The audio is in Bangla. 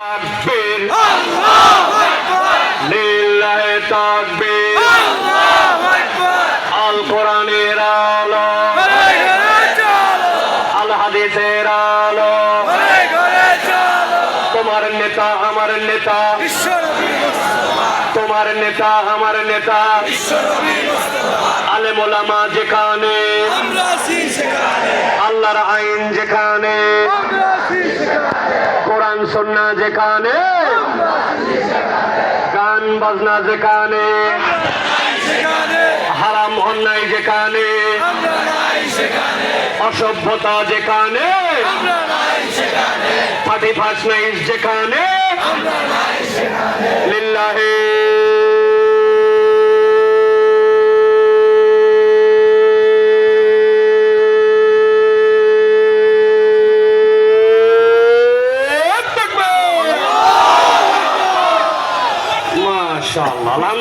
তাকবীর আল্লাহু আকবার লিল্লাহি তাকবীর আল্লাহু আকবার আল কোরআনের আলো আল হাদিসের আলো তোমার নেতা আমার নেতা তোমার নেতা আমার নেতা আলেম ওলামা যেখানে আল্লাহর আইন যেখানে কোরআন সুন্নাহ যেখানে গান বাজনা যেখানে হারাম অন্যায় যেখানে অসভ্যতা যেখানে পাটি ফাঁস নাই যেখানে লিল্লাহি মাশাআল্লাহ।